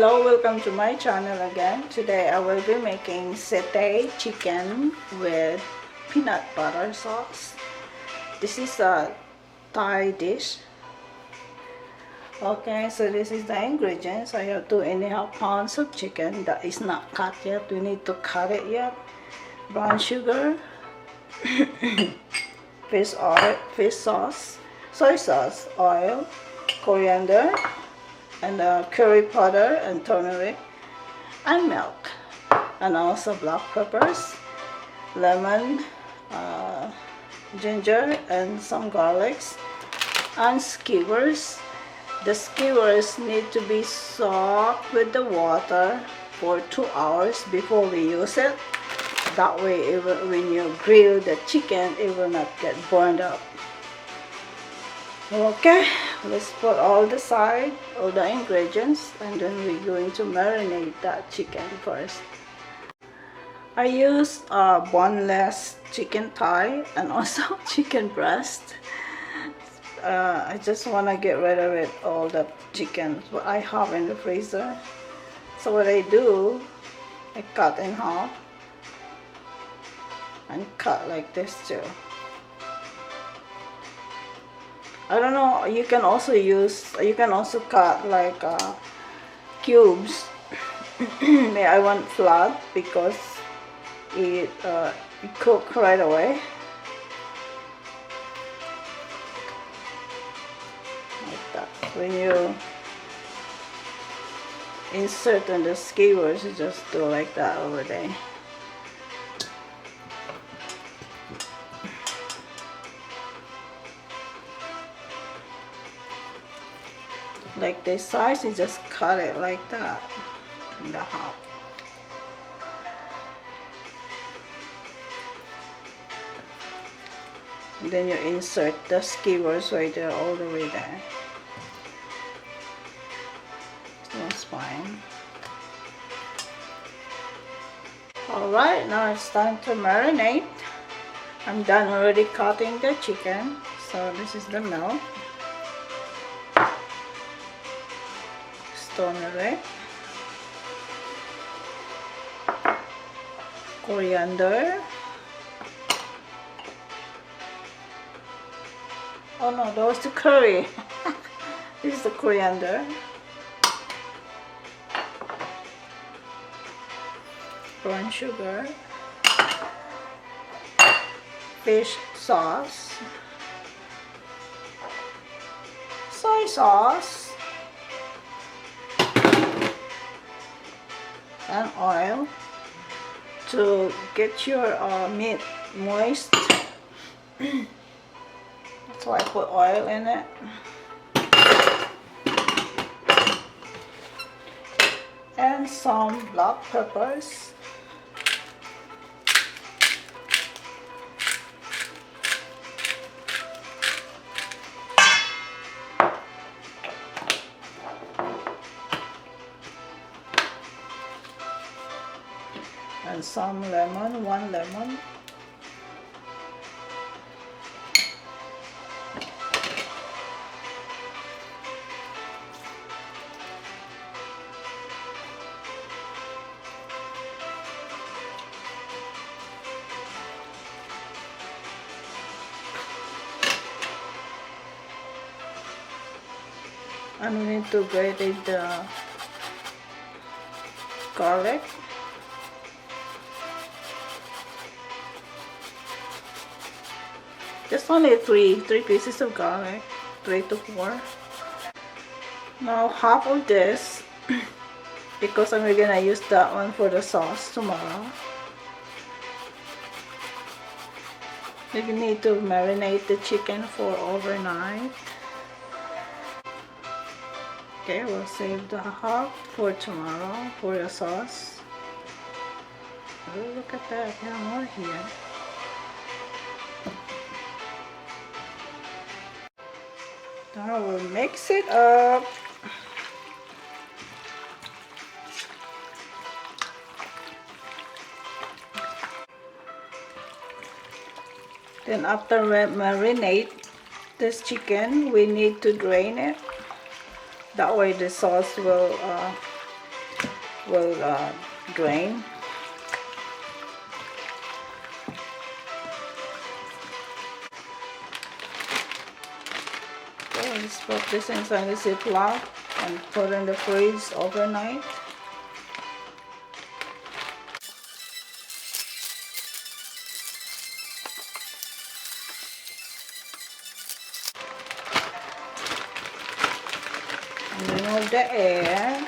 Hello, welcome to my channel again. Today I will be making satay chicken with peanut butter sauce. This is a Thai dish. Okay, so this is the ingredients. I have 2.5 pounds of chicken that is not cut yet. We need to cut it yet. Brown sugar, fish oil, fish sauce, soy sauce, oil, coriander, and curry powder and turmeric and milk, and also black peppers, lemon, ginger, and some garlics, and skewers. The skewers need to be soaked with the water for 2 hours before we use it. That way when you grill the chicken, it will not get burned up. Okay, let's put all the ingredients, and then we're going to marinate that chicken first. I use boneless chicken thigh and also chicken breast. I just want to get rid of it, all the chicken what I have in the freezer. So what I do, I cut in half and cut like this too. I don't know, you can also cut like cubes. I want flat because it cook right away. Like that. When you insert on the skewers, you just do like that over there. Like this size, you just cut it like that in the half. And then you insert the skewers right there, all the way there. That's fine. Alright, now it's time to marinate. I'm done already cutting the chicken. So this is the milk. Turmeric, coriander, oh no, that was the curry. This is the coriander, brown sugar, fish sauce, soy sauce, and oil to get your meat moist. That's why I put oil in it. And some black peppers. And some lemon, 1 lemon. And we need to grate the garlic. Just only three pieces of garlic, 3 to 4. Now half of this, because we're gonna use that one for the sauce tomorrow. We need to marinate the chicken for overnight. Okay, we'll save the half for tomorrow for the sauce. Oh, look at that, I have more here. Now we'll mix it up. Then after we marinate this chicken, we need to drain it. That way the sauce will will drain. Okay, let's put this inside the Ziploc and put in the fridge overnight. And remove the air.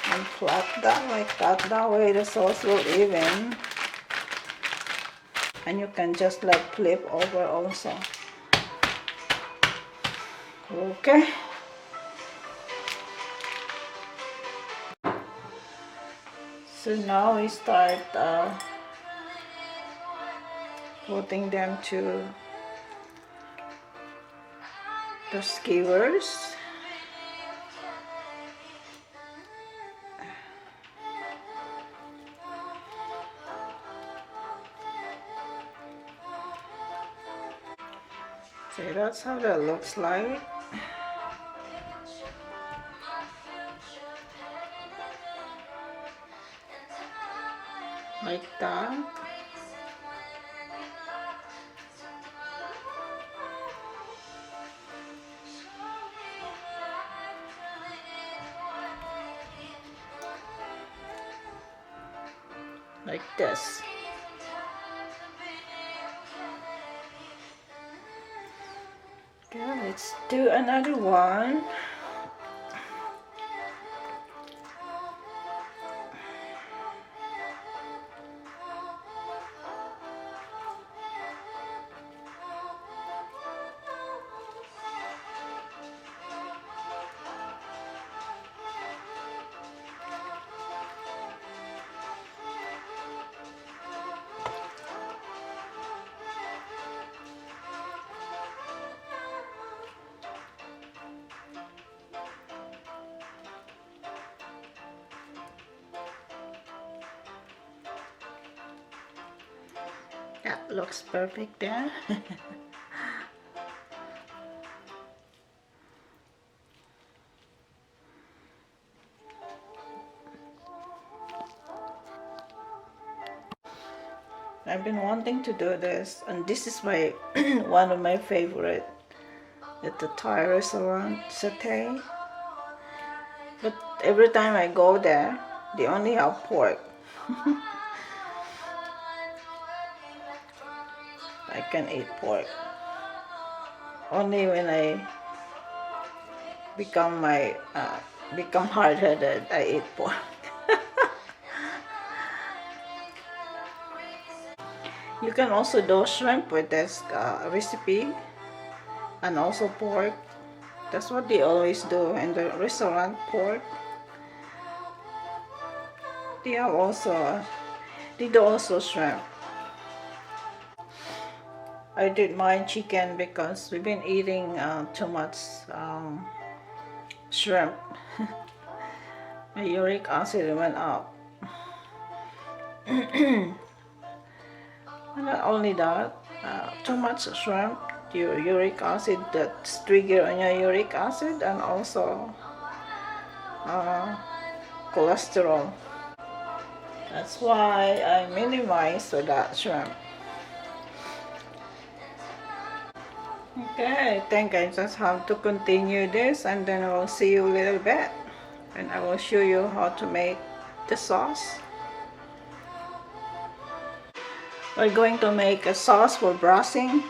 And flat that like that. That way the sauce will even. And you can just like flip over also. Okay. So now we start putting them to the skewers. So that's how that looks like. Like that. Like this. Okay, let's do another one. That looks perfect there. I've been wanting to do this, and this is my one of my favorite at the Thai restaurant, Satay. But every time I go there, they only have pork. I can eat pork. Only when I become hard-headed, I eat pork. You can also do shrimp with this recipe, and also pork. That's what they always do in the restaurant, pork. They do also shrimp. I did mine chicken because we've been eating too much shrimp. My uric acid went up. And not only that, too much shrimp, your uric acid, that's trigger on your uric acid, and also cholesterol. That's why I minimize that shrimp. Okay, I think I just have to continue this, and then I will see you a little bit, and I will show you how to make the sauce. We're going to make a sauce for braising.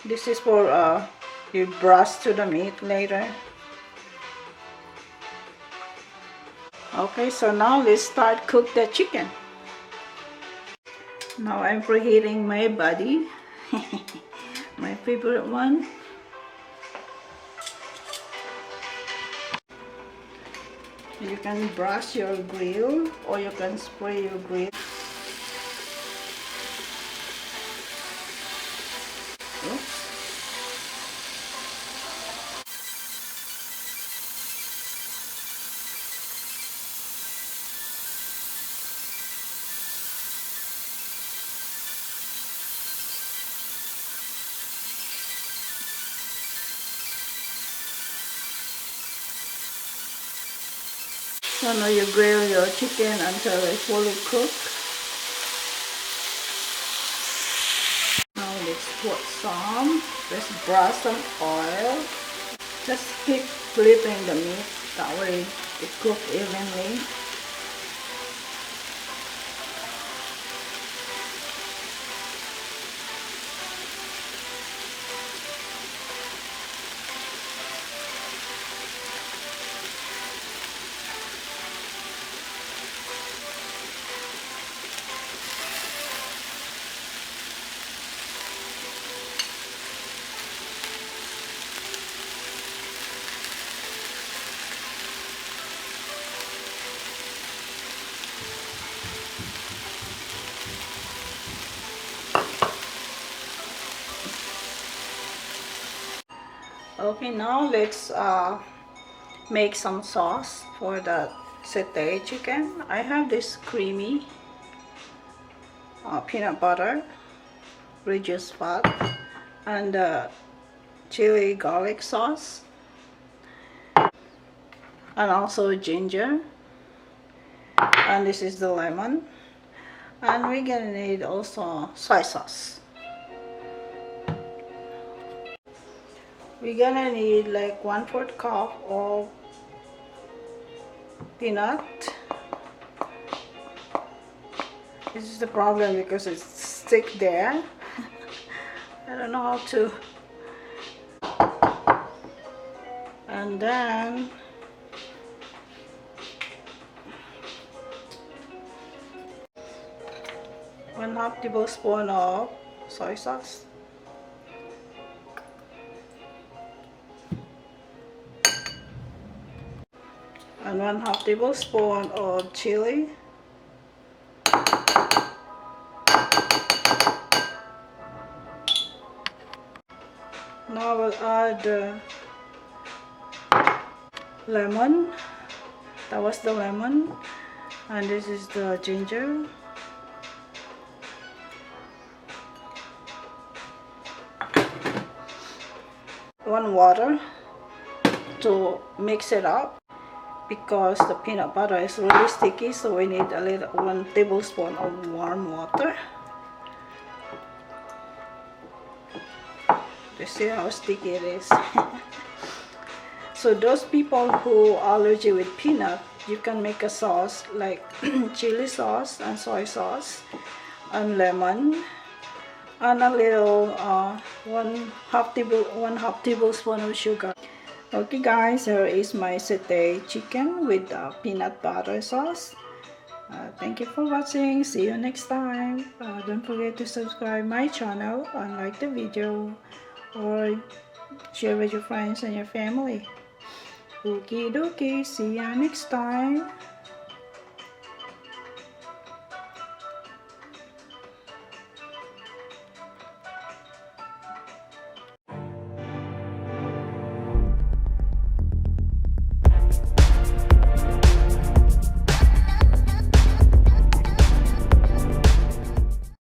This is for you braise to the meat later. Okay, so now let's start cook the chicken. Now I'm preheating my body, my favorite one. You can brush your grill, or you can spray your grill. Oops. So now you grill your chicken until it's fully cooked. Now let's put let's brush some oil. Just keep flipping the meat, that way it cooks evenly. Okay, now let's make some sauce for the satay chicken. I have this creamy peanut butter, reduced fat, and chili garlic sauce, and also ginger, and this is the lemon, and we're gonna need also soy sauce. We're gonna need like 1/4 cup of peanut. This is the problem because it's stick there. I don't know how to. And then one half tablespoon of soy sauce. And 1/2 tablespoon of chili. Now we'll add lemon. That was the lemon. And this is the ginger. One water to mix it up, because the peanut butter is really sticky, so we need a little 1 tablespoon of warm water. You see how sticky it is. So those people who are allergic with peanut, you can make a sauce like chili sauce and soy sauce and lemon and a little 1/2 tablespoon of sugar. Okay guys, here is my satay chicken with peanut butter sauce. Thank you for watching. See you next time. Don't forget to subscribe my channel and like the video, or share with your friends and your family. Okie dokie, see ya next time.